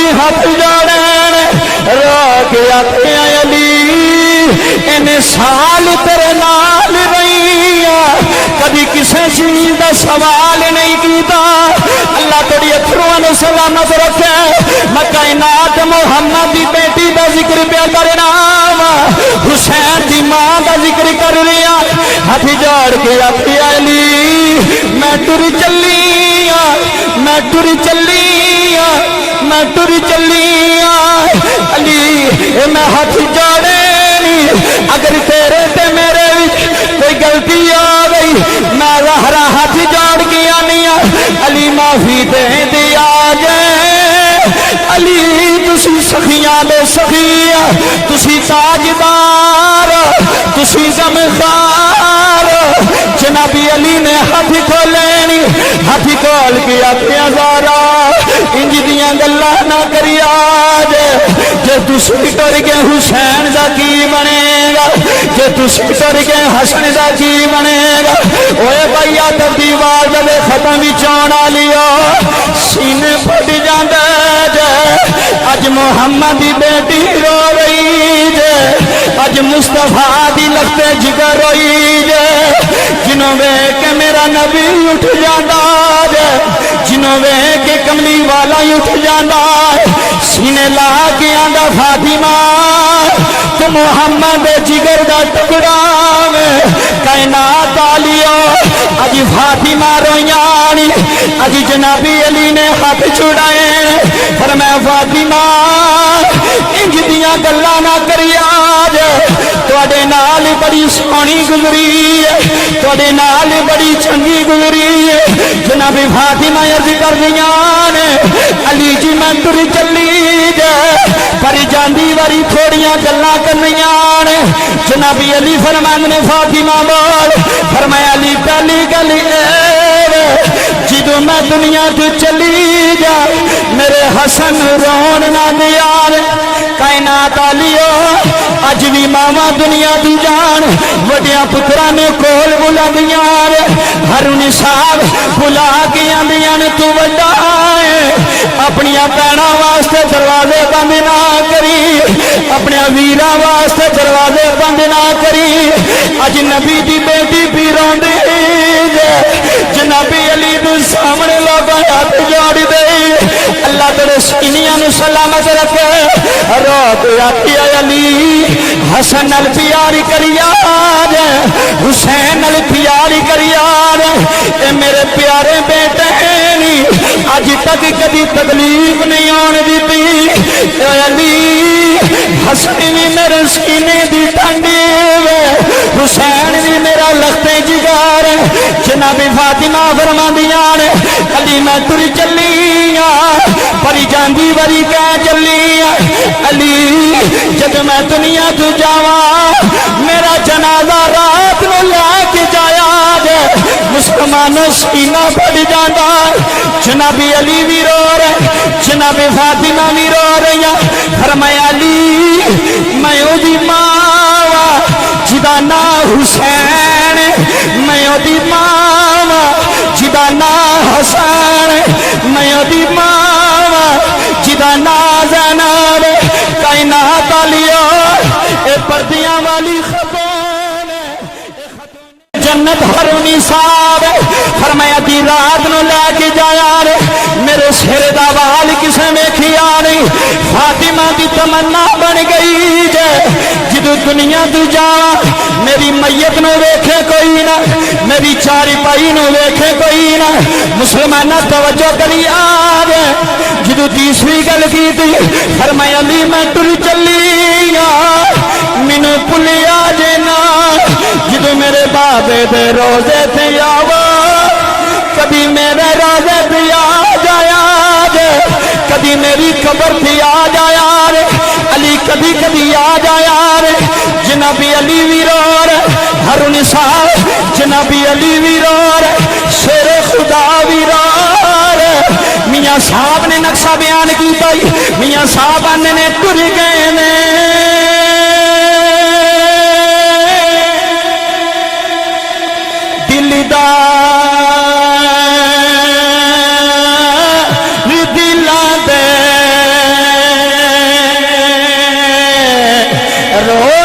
جی ہاتھ جوڑے رو کے آتے علی ان سال تیرے نال رہی کبھی کسی چیز کا سوال نہیں کیتا اللہ تیری اتھروں نے سلامت رکھے میں کائنات محمد دی بیٹی دا ذکر پیا کرنا حسین دی ماں دا ذکر کر رہا ہاتھ جوڑ کے آتی علی میں ٹر چلی میں ٹر چلی میں ٹر چلی علی میں ہاتھ جوڑے اگر تیرے تے میرے کوئی غلطی آ گئی میں رہا ہاتھ جوڑ کے آنی علی معافی دے دیا جائے علی تسی سخیاں دے سخی تسی تاجدار تسی غمخوار جنابی علی نے ہاتھ کھولے ہاتھ کھول کے اپنے زارا انج دیاں گلاں نہ کری آج جے تسی ٹر کے حسین دا کی بنے گا جے تسی ٹر کے حسن دا کی بنے گا اوے بھائیا دیوار دے ختم وچ آنا لیا سینے پھٹ جاندا جے اج محمد دی بیٹی رو رہی جے اج مصطفیٰ دی لگتے جگر روئی جے جنوں ویکھ کے میرا نبی اٹھ جاندا جے جنوں ویکھ کے کملی والا اٹھ جاندا سینے لا کے آندا فاطمہ تو محمد جگر دا ٹکڑا میں کائنات آلیو اج فاطمہ رویانی اج جنابی علی نے ہاتھ چھڑائے فرمایا فاطمہ انج دیاں گلاں نہ کری آج تواڈے نال بڑی سونی گزری ہے تواڈے نال بڑی چنگی گزری ہے جناب فاطمہ عرض کر دیاں نے علی جی میں ٹر چلی جے پر جاندی واری تھوڑیاں گلاں کرنیاں نے جناب علی فرماندے نے فاطمہ بول فرمایا علی پہلی گل جدوں میں دنیا تو چلی جا میرے حسن رون نہ دیا کائنات آلیو اج بھی ماما دنیا دی جان وڈیاں پتراں نے کول بلا دیاں ہارون صاحب بلا کے آندیاں نے تو وڈا ہے اپنی بہناں واسطے دروازے بند نہ کری اپنے ویراں واسطے دروازے بند نہ کری اج نبی دی بیٹی بھی روندی جنابی علی دے سامنے لوگ ہاتھ جوڑ دے اللہ تیرے سینیاں نو سلامت رکھے رو کے آتی علی حسن نال پیاری کریا حسین نال پیاری کریا اے میرے پیارے بیٹے اج تک کبھی تکلیف نہیں آن دیتی اے علی حسن بھی میرے سینے دی ٹھنڈی حسین بھی میرا لختے جگار جناب فاطمہ فرماندیاں علی میں ٹر چلی پری جاندی وری کہہ چلی علی جب میں دنیا تو جاواں میرا جنازہ رات نو لے کے جایا مسلمانوں سینہ پھٹ جاندا جناب علی بھی رو رہے جناب فاطمہ بھی رو رہی فرمایا علی میں او دی ماں جدا نام حسین میں او دی ماں جدا نام حسین میں او دی ماں جدا نام زینب کائنات آلیو اے پردیاں والی خاتون جنت ہرونی صاحب فرمایا دی رات نو لے کے جایا میرے سر دا وال کسے ویکھیا نہیں فاطمہ دی تمنا بن گئی جے جدو دنیا تو جا میری میت نو ویکھے کوئی نہ میری چاری پائی نو ویکھے کوئی نہ مسلمانہ توجہ کری آگے جدو تیسری گل کی تھی فرمایا علی میں ٹر چلی مینوں پلیا جے نا جدو میرے بابے دے روزے تھے آوا کبھی میرے روزے تھے آ جایا کبھی میری قبر تھی آ جایا علی کبھی کبھی آ جایا جنابی علی ویرور ہارون صاحب جنابی علی ویرور شیر خدا ویرور میاں صاحب نے نقشہ بیان کیتا میاں صاحب نے ٹر گئے نے دلدار دلا دے رو